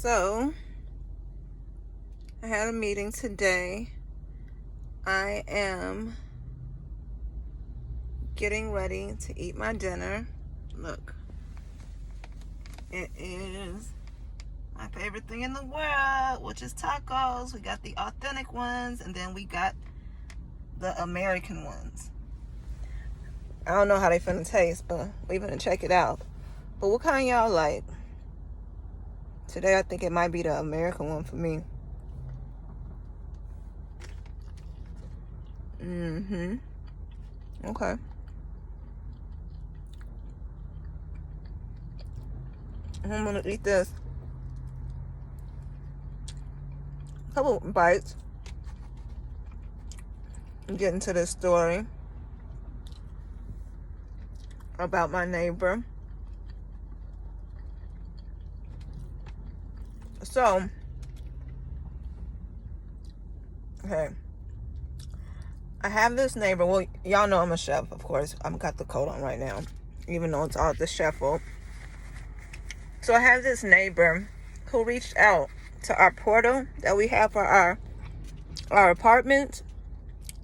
So, I had a meeting today. I am getting ready to eat my dinner. Look, it is my favorite thing in the world, which is tacos. We got the authentic ones, and then we got the American ones. I don't know how they finna taste, but we finna check it out. But what kind y'all like? Today I think it might be the American one for me. Okay. I'm gonna eat this. Couple bites. And get into this story about my neighbor. So, okay. I have this neighbor. Well, y'all know I'm a chef, of course. I've got the coat on right now, even though it's all disheveled. So I have this neighbor who reached out to our portal that we have for our apartment.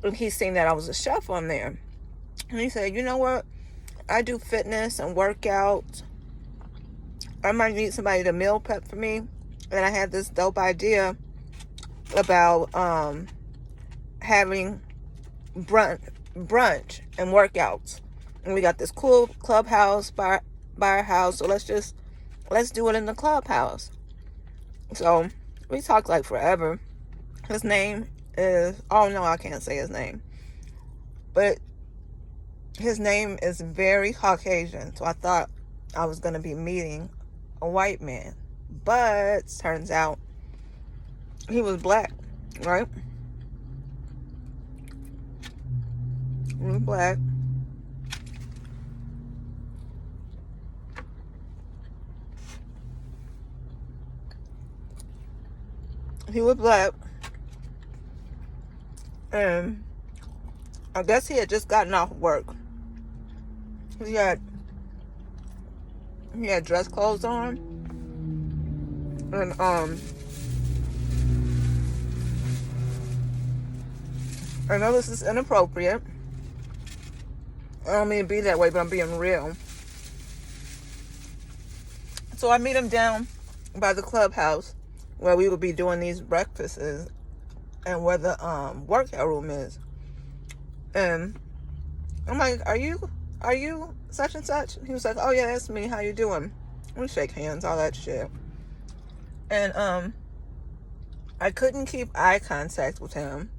And he seen that I was a chef on there. And he said, you know what? I do fitness and workout. I might need somebody to meal prep for me. And I had this dope idea about having brunch and workouts. And we got this cool clubhouse by our house. So let's do it in the clubhouse. So we talked like forever. His name is, oh no, I can't say his name. But his name is very Caucasian. So I thought I was going to be meeting a white man. But turns out he was black, right? He was black. He was black. And I guess he had just gotten off work. He had dress clothes on. And I know this is inappropriate. I don't mean to be that way, but I'm being real. So I meet him down by the clubhouse where we would be doing these breakfasts and where the workout room is. And I'm like, are you such and such? He was like, oh yeah, that's me. How you doing? We shake hands, all that shit. And I couldn't keep eye contact with him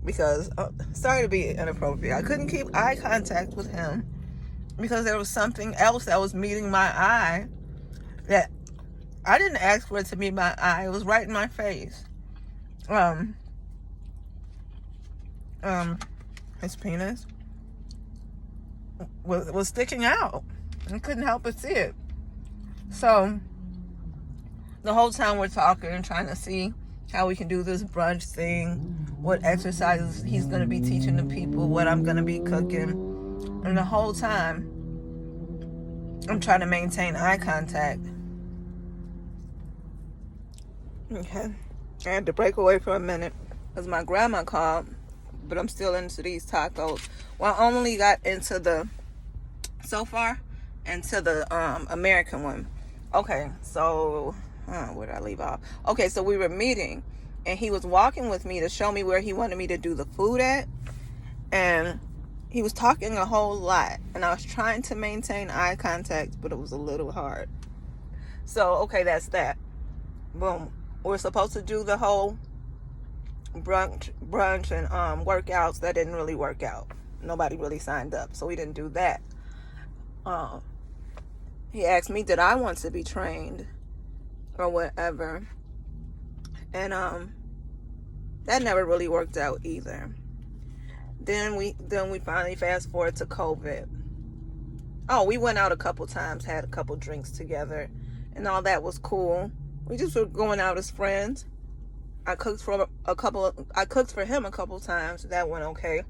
because, sorry to be inappropriate, I couldn't keep eye contact with him because there was something else that was meeting my eye that I didn't ask for it to meet my eye. It was right in my face. His penis was sticking out. I couldn't help but see it. So the whole time we're talking and trying to see how we can do this brunch thing, what exercises he's going to be teaching the people, what I'm going to be cooking. And the whole time I'm trying to maintain eye contact. Okay. I had to break away for a minute because my grandma called, but I'm still into these tacos. Well, I only got into the American one. Okay, so where did I leave off? Okay, so we were meeting and he was walking with me to show me where he wanted me to do the food at. And he was talking a whole lot. And I was trying to maintain eye contact, but it was a little hard. So, okay, that's that. Boom. We're supposed to do the whole brunch and workouts. That didn't really work out. Nobody really signed up, so we didn't do that. He asked me, did I want to be trained or whatever, and that never really worked out either. Then we finally fast forward to COVID. Oh, we went out a couple times, had a couple drinks together, and all that was cool. We just were going out as friends. I cooked for him a couple times. That went okay.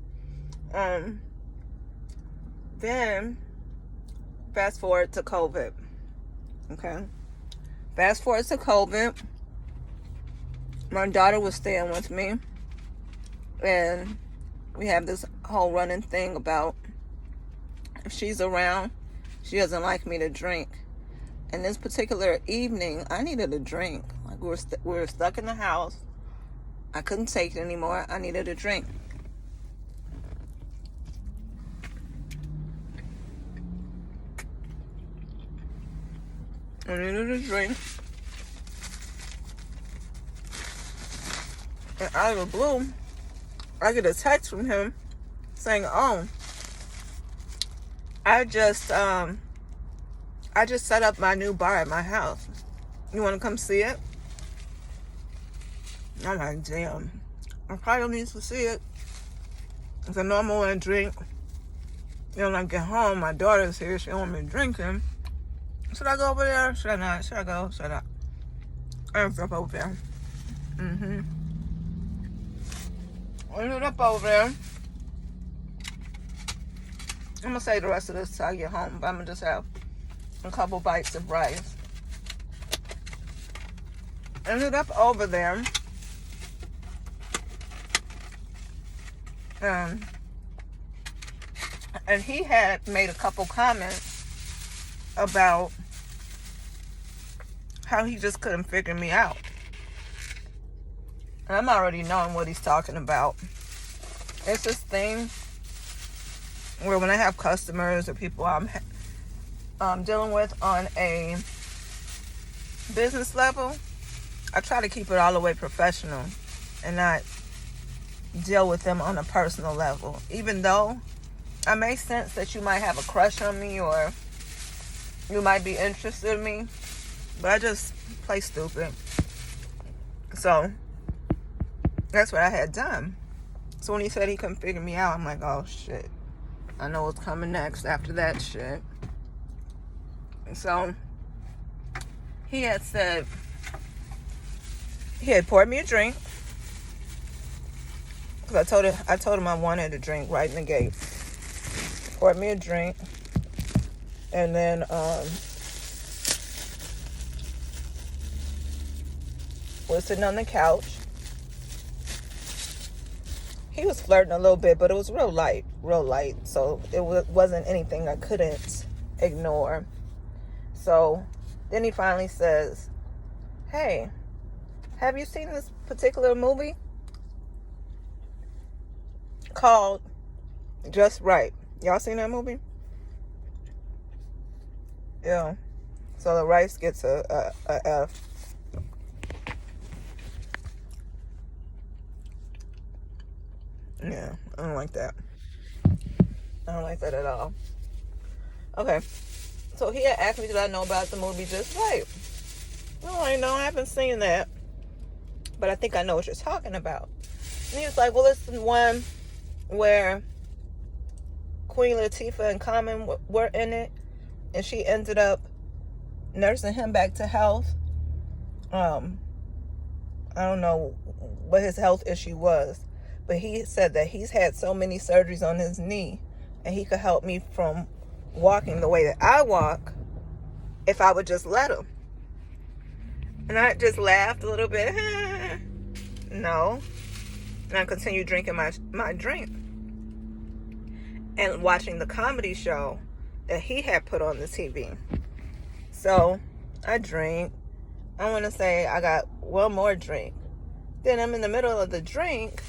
Then fast forward to COVID. Okay. Fast forward to COVID. My daughter was staying with me. And we have this whole running thing about if she's around, she doesn't like me to drink. And this particular evening, I needed a drink. Like we were stuck in the house. I couldn't take it anymore. I needed a drink. I needed a drink. And out of the blue, I get a text from him saying, "Oh, I just set up my new bar at my house. You want to come see it?" I'm like, damn, I probably don't need to see it. Because I know I'm going to drink. When I get home, my daughter's here. She don't want me drinking. Should I go over there? Should I not? Should I go? Should I? I ended up over there. I ended up over there. I'm going to say the rest of this till I get home. But I'm going to just have a couple bites of rice. Ended up over there. And he had made a couple comments about how he just couldn't figure me out. And I'm already knowing what he's talking about. It's this thing where when I have customers or people I'm dealing with on a business level, I try to keep it all the way professional and not deal with them on a personal level. Even though I may sense that you might have a crush on me or you might be interested in me, but I just play stupid. So that's what I had done. So when he said he couldn't figure me out, I'm like, oh shit, I know what's coming next after that shit. And so he had said, he had poured me a drink. Because I told him I wanted a drink right in the gate. Poured me a drink. And then was sitting on the couch. He was flirting a little bit, but it was real light. So it wasn't anything I couldn't ignore. So then he finally says, "Hey, have you seen this particular movie called Just Right?" Y'all seen that movie? Yeah. So the rice gets a F. Yeah, I don't like that. I don't like that at all. Okay. So he had asked me, did I know about the movie Just Right? No, I know. I haven't seen that. But I think I know what you're talking about. And he was like, well, it's the one where Queen Latifah and Common were in it. And she ended up nursing him back to health. I don't know what his health issue was. But he said that he's had so many surgeries on his knee. And he could help me from walking the way that I walk if I would just let him. And I just laughed a little bit. No. And I continued drinking my drink. And watching the comedy show that he had put on the TV. So I drink. I want to say I got one more drink. Then I'm in the middle of the drink.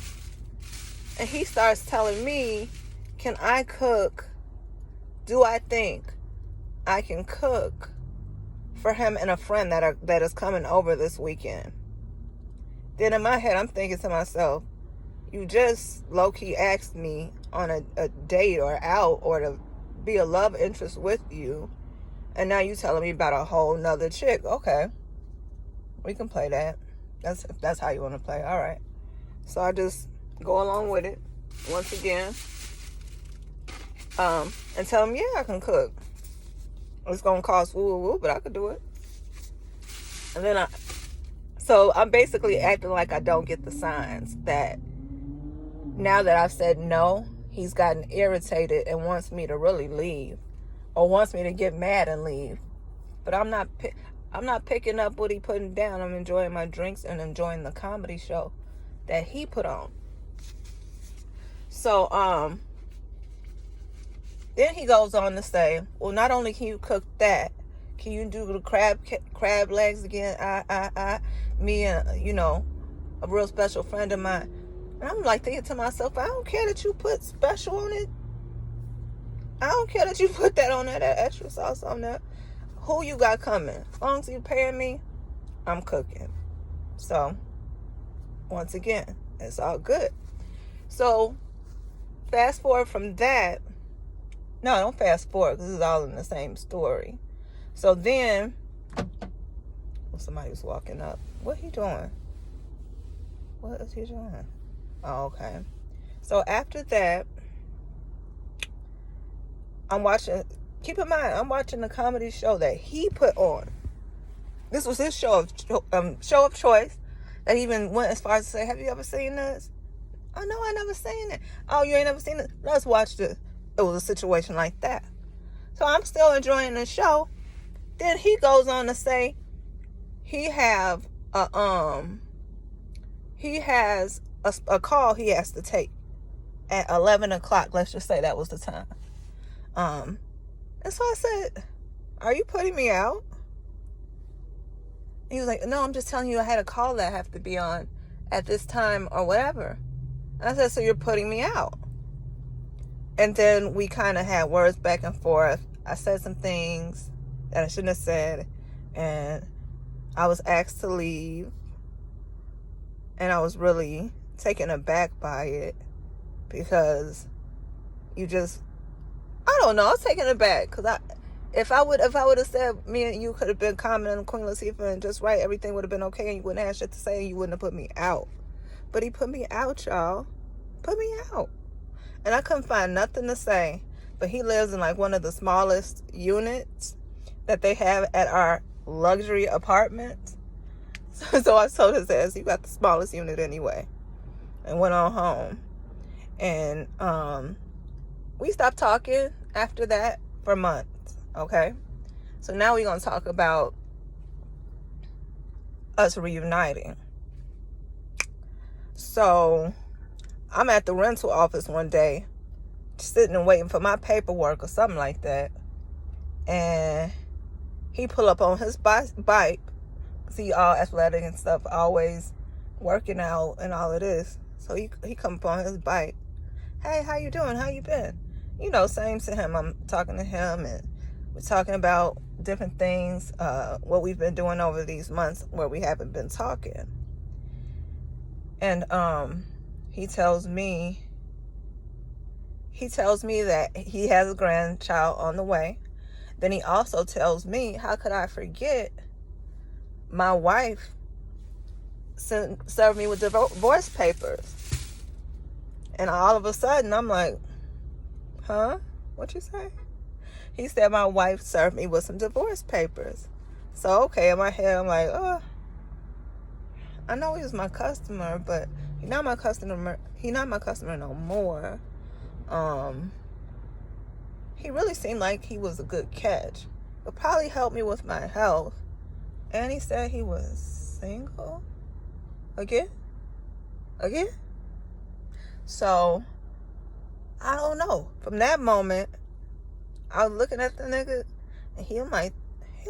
And he starts telling me, can I cook? Do I think I can cook for him and a friend that is coming over this weekend? Then in my head, I'm thinking to myself, you just low-key asked me on a date or out or to be a love interest with you. And now you telling me about a whole nother chick. Okay. We can play that. If that's how you want to play. All right. So I just go along with it once again. And tell him, yeah, I can cook. It's going to cost woo, but I could do it. And then so I'm basically acting like I don't get the signs that now that I've said no, he's gotten irritated and wants me to really leave or wants me to get mad and leave. But I'm not, I'm not picking up what he putting down. I'm enjoying my drinks and enjoying the comedy show that he put on. So, then he goes on to say, well, not only can you cook that, can you do the crab legs again? Me and, you know, a real special friend of mine. And I'm like thinking to myself, I don't care that you put special on it. I don't care that you put that on there, that extra sauce on there. Who you got coming? As long as you paying me, I'm cooking. So, once again, it's all good. So, fast forward from that. No, don't fast forward because this is all in the same story. So then, somebody was walking up. What he doing? What is he doing? Oh, okay. So after that, I'm watching. Keep in mind, I'm watching the comedy show that he put on. This was his show of choice. That he even went as far as to say, "Have you ever seen this?" Oh no, I never seen it. Oh, you ain't never seen it? Let's watch this. It was a situation like that. So I'm still enjoying the show. Then he goes on to say he has a call he has to take at 11 o'clock. Let's just say that was the time. And so I said, are you putting me out? He was like, no, I'm just telling you I had a call that I have to be on at this time or whatever. And I said, so you're putting me out? And then we kind of had words back and forth. I said some things that I shouldn't have said. And I was asked to leave. And I was really taken aback by it. Because you just, I don't know, I was taken aback. Because if I would have said me and you could have been commenting on Queen Latifah and just right, everything would have been okay and you wouldn't have shit to say and you wouldn't have put me out. But he put me out, y'all. Put me out. And I couldn't find nothing to say. But he lives in like one of the smallest units that they have at our luxury apartment. So I told his ass, you got the smallest unit anyway. And went on home. And we stopped talking after that for months. Okay? So now we're going to talk about us reuniting. So I'm at the rental office one day, sitting and waiting for my paperwork or something like that. And he pull up on his bike. See, all athletic and stuff, always working out and all of this. So he come up on his bike. Hey, how you doing? How you been? You know, same to him. I'm talking to him and we're talking about different things, what we've been doing over these months where we haven't been talking. And he tells me that he has a grandchild on the way. Then he also tells me, how could I forget my wife served me with divorce papers. And all of a sudden, I'm like, huh? What you say? He said my wife served me with some divorce papers. So, okay, in my head, I'm like, oh, I know he was my customer, but he's not my customer. He's not my customer no more. He really seemed like he was a good catch. But probably helped me with my health. And he said he was single. Again? So, I don't know. From that moment, I was looking at the nigga, and he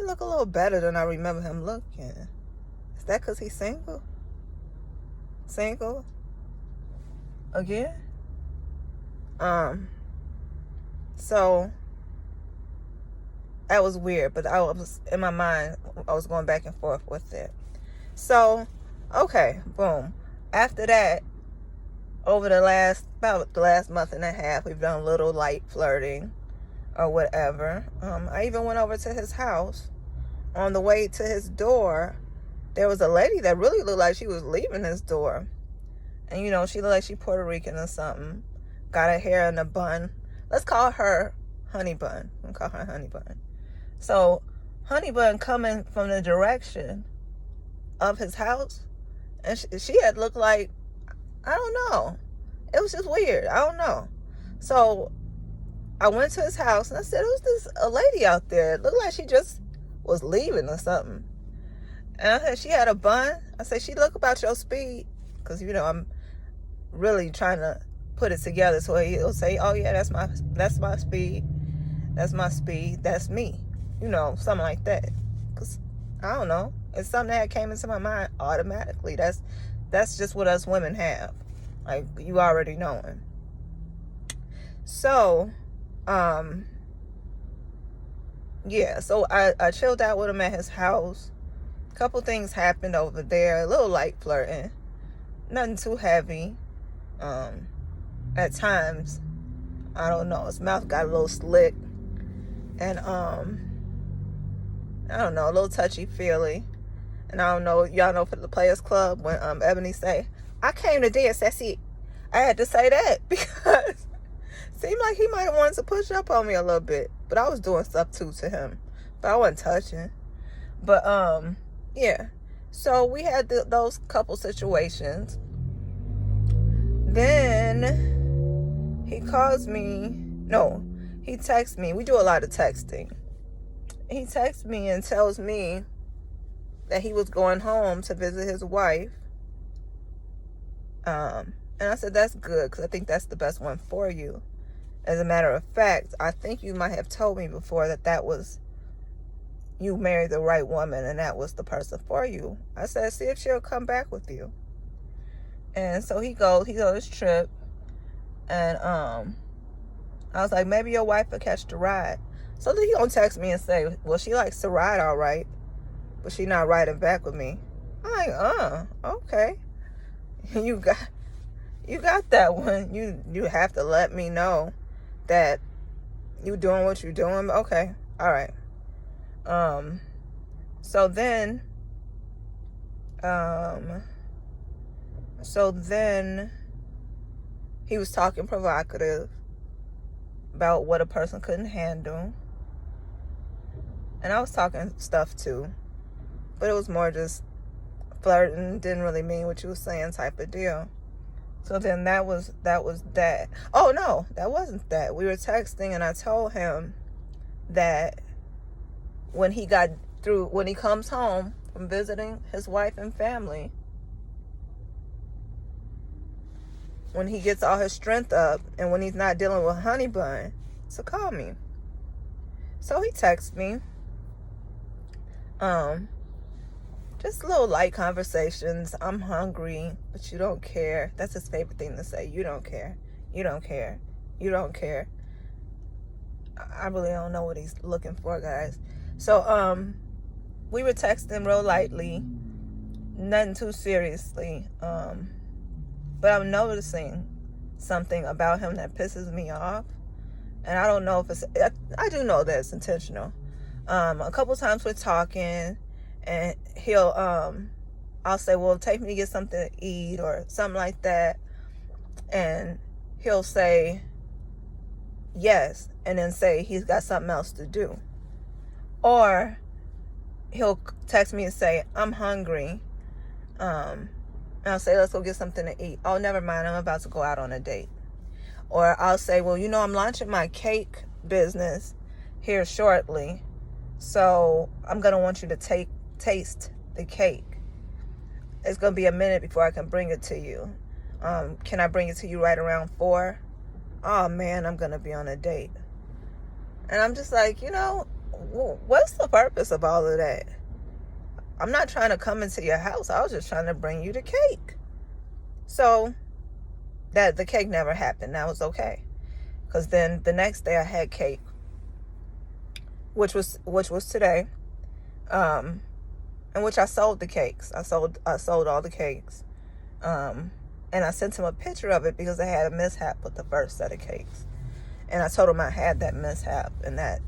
look a little better than I remember him looking. Is that because he's single? Single? Again? So, that was weird, but I was, in my mind, I was going back and forth with it. So, okay, boom. After that, over about the last month and a half, we've done a little light flirting or whatever. I even went over to his house. On the way to his door, there was a lady that really looked like she was leaving his door. And, you know, she looked like she Puerto Rican or something. Got her hair in a bun. Let's call her Honey Bun. I'm going to call her Honey Bun. So, Honey Bun coming from the direction of his house. And she had looked like, I don't know. It was just weird. I don't know. So, I went to his house and I said, who's this a lady out there? It looked like she just was leaving or something. And I said, she had a bun. I said, she look about your speed. Because, you know, I'm really trying to put it together. So he'll say, oh, yeah, that's my speed. That's my speed. That's me. You know, something like that. Because, I don't know. It's something that came into my mind automatically. That's just what us women have. Like, you already knowing. So, yeah. So, I chilled out with him at his house. A couple things happened over there. A little light flirting. Nothing too heavy. At times, I don't know. His mouth got a little slick. And, I don't know. A little touchy-feely. And I don't know, y'all know for the Players Club, when Ebony say, I came to dance, that's it. I had to say that because it seemed like he might want to push up on me a little bit. But I was doing stuff too to him. But I wasn't touching. But, yeah. So we had those couple situations. Then he calls me. No, he texts me. We do a lot of texting. He texts me and tells me that he was going home to visit his wife. And I said, that's good, because I think that's the best one for you. As a matter of fact, I think you might have told me before that was, you married the right woman and that was the person for you. I said, see if she'll come back with you. And so he goes his trip. And I was like, maybe your wife will catch the ride. So then he gonna text me and say, well, she likes to ride all right, but she not riding back with me. I'm like, okay. You got that one. You have to let me know that you doing what you're doing. Okay. All right. So then he was talking provocative about what a person couldn't handle. And I was talking stuff too. But it was more just flirting, didn't really mean what you were saying type of deal. So then that was that. Oh no, that wasn't that. We were texting and I told him that when he comes home from visiting his wife and family, when he gets all his strength up and when he's not dealing with honey bun, to call me. So he texts me. Just little light conversations. I'm hungry, but you don't care. That's his favorite thing to say. You don't care. You don't care. You don't care. I really don't know what he's looking for, guys. So, we were texting real lightly. Nothing too seriously. But I'm noticing something about him that pisses me off. And I don't know if I do know that it's intentional. A couple times we're talking and I'll say, well, take me to get something to eat or something like that. And he'll say yes and then say he's got something else to do. Or he'll text me and say, I'm hungry. And I'll say, let's go get something to eat. Oh, never mind. I'm about to go out on a date. Or I'll say, well, I'm launching my cake business here shortly. So I'm going to want you to taste the cake. It's going to be a minute before I can bring it to you. Can I bring it to you right around 4? Oh, man, I'm going to be on a date. And I'm just like, what's the purpose of all of that? I'm not trying to come into your house. I was just trying to bring you the cake. So that the cake never happened. That was okay. Because then the next day I had cake, which was today, in which I sold the cakes. I sold all the cakes. And I sent him a picture of it because I had a mishap with the first set of cakes. And I told him I had that mishap and that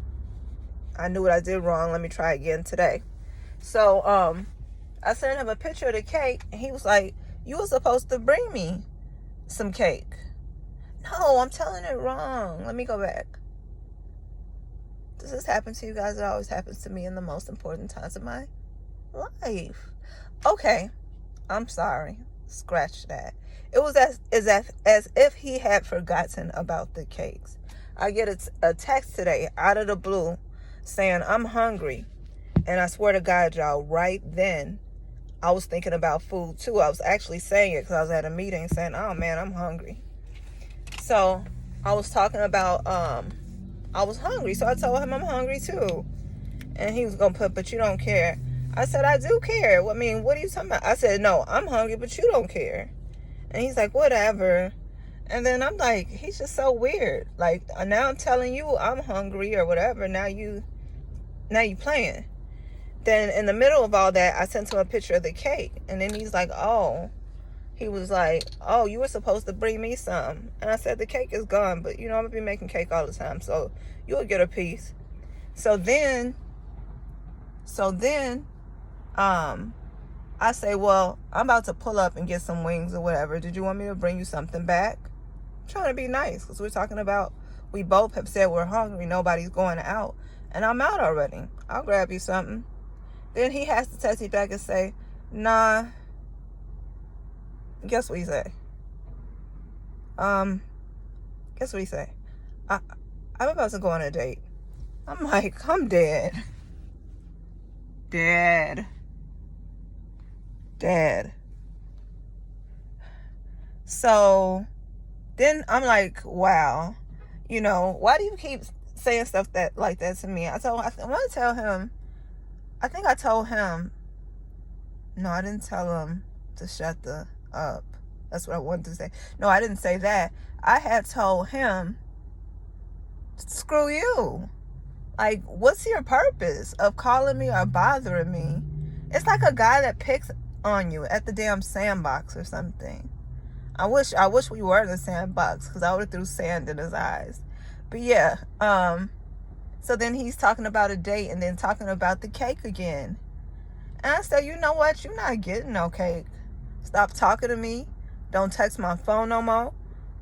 I knew what I did wrong. Let me try again today. So I sent him a picture of the cake and he was like, you were supposed to bring me some cake. No, I'm telling it wrong. Let me go back. Does this happen to you guys? It always happens to me in the most important times of my life. Okay, I'm sorry. Scratch that. It was as if he had forgotten about the cakes. I get a text today out of the blue saying, I'm hungry. And I swear to God, y'all, right then, I was thinking about food too. I was actually saying it because I was at a meeting saying, oh man, I'm hungry. So I was talking about, I was hungry. So I told him I'm hungry too. And he was going to put, but you don't care. I said, I do care. I mean, what are you talking about? I said, no, I'm hungry, but you don't care. And he's like, whatever. And then I'm like, he's just so weird. Like, now I'm telling you I'm hungry or whatever. Now you playing. Then in the middle of all that, I sent him a picture of the cake. And then he's like, oh. He was like, oh, you were supposed to bring me some. And I said, the cake is gone. But, I'm going to be making cake all the time. So you'll get a piece. So then, I say, well, I'm about to pull up and get some wings or whatever. Did you want me to bring you something back? I'm trying to be nice because we're talking about, we both have said we're hungry. Nobody's going out. And I'm out already. I'll grab you something. Then he has to text me back and say, nah. Guess what he say? Guess what he say? I'm about to go on a date. I'm like, I'm dead. So then I'm like, wow, why do you keep saying stuff like that to me? I want to tell him, I think I told him, no, I didn't tell him to shut the up. That's what I wanted to say. No, I didn't say that. I had told him, screw you. Like, what's your purpose of calling me or bothering me? It's like a guy that picks on you at the damn sandbox or something. I wish we were in the sandbox because I would have threw sand in his eyes. But yeah, so then he's talking about a date and then talking about the cake again. And I said, you know what? You're not getting no cake. Stop talking to me. Don't text my phone no more.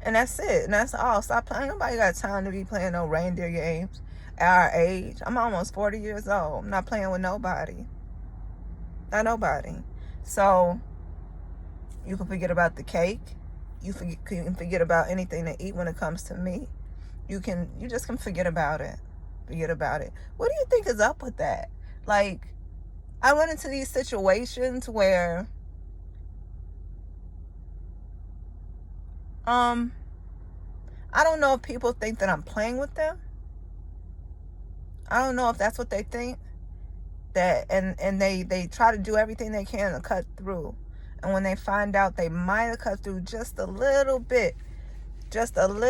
And that's it. And that's all. Stop playing. Nobody got time to be playing no reindeer games at our age. I'm almost 40 years old. I'm not playing with nobody. Not nobody. So you can forget about the cake. You can forget about anything to eat when it comes to me. You just can forget about it. Forget about it. What do you think is up with that? Like, I run into these situations where I don't know if people think that I'm playing with them. I don't know if that's what they think. That and they try to do everything they can to cut through. And when they find out they might have cut through just a little bit, give them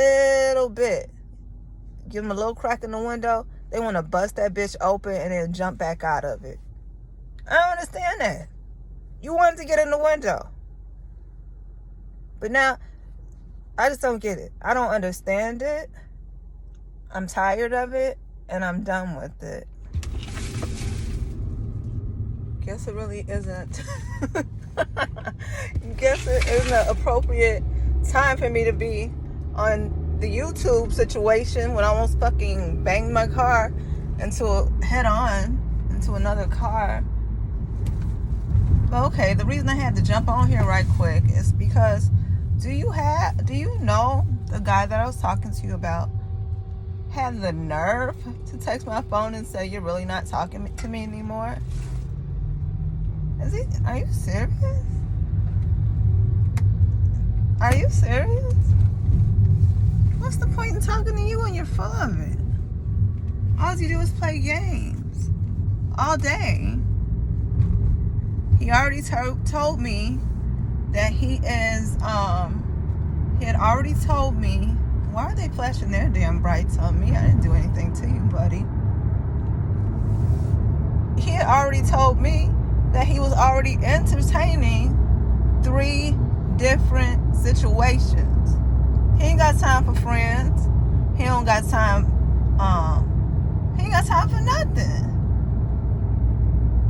a little crack in the window, they want to bust that bitch open and then jump back out of it. I don't understand that. You wanted to get in the window. But now, I just don't get it. I don't understand it. I'm tired of it, and I'm done with it. Guess it really isn't. Guess it isn't an appropriate time for me to be on the YouTube situation when I almost fucking banged my car into another car. But okay, the reason I had to jump on here right quick is because do you know the guy that I was talking to you about had the nerve to text my phone and say, you're really not talking to me anymore? Are you serious? Are you serious? What's the point in talking to you when you're full of it? All you do is play games all day. He already told me that he had already told me, why are they flashing their damn brights on me? I didn't do anything to you, buddy. He had already told me that he was already entertaining 3 different situations. He ain't got time for friends. He ain't got time for nothing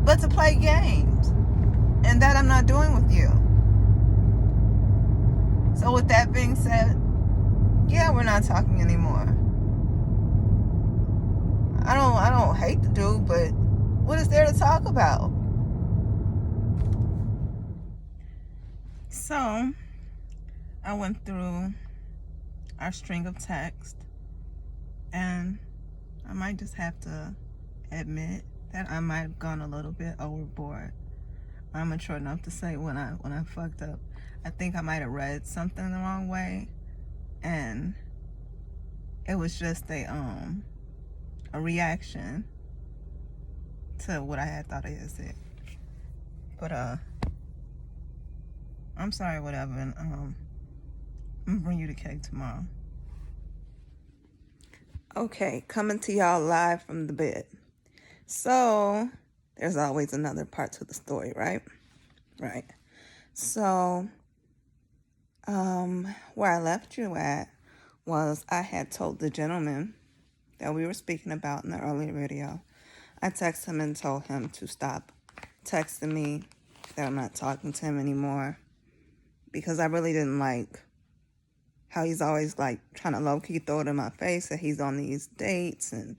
but to play games. And that I'm not doing with you. So with that being said, yeah, we're not talking anymore. I don't hate the dude, but what is there to talk about? So I went through our string of text, and I might just have to admit that I might have gone a little bit overboard. I'm mature enough to say when I fucked up. I think I might have read something the wrong way, and it was just a reaction to what I had thought I had said. But I'm sorry, whatever, and I'm gonna bring you the cake tomorrow. Okay, coming to y'all live from the bed. So there's always another part to the story, right? Right. So where I left you at was I had told the gentleman that we were speaking about in the earlier video. I texted him and told him to stop texting me, that I'm not talking to him anymore, because I really didn't like how he's always like trying to low-key throw it in my face that he's on these dates, and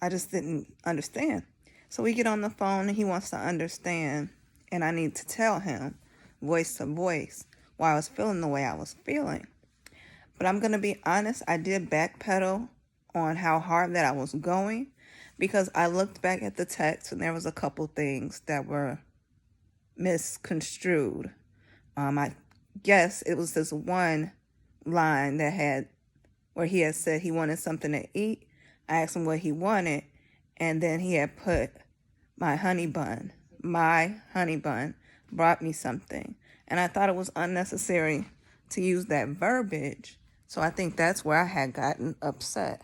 I just didn't understand. So we get on the phone and he wants to understand, and I need to tell him voice to voice why I was feeling the way I was feeling. But I'm going to be honest, I did backpedal on how hard that I was going, because I looked back at the text and there was a couple things that were misconstrued. I guess it was this one line that had, where he had said he wanted something to eat. I asked him what he wanted, and then he had put my honey bun brought me something. And I thought it was unnecessary to use that verbiage. So I think that's where I had gotten upset.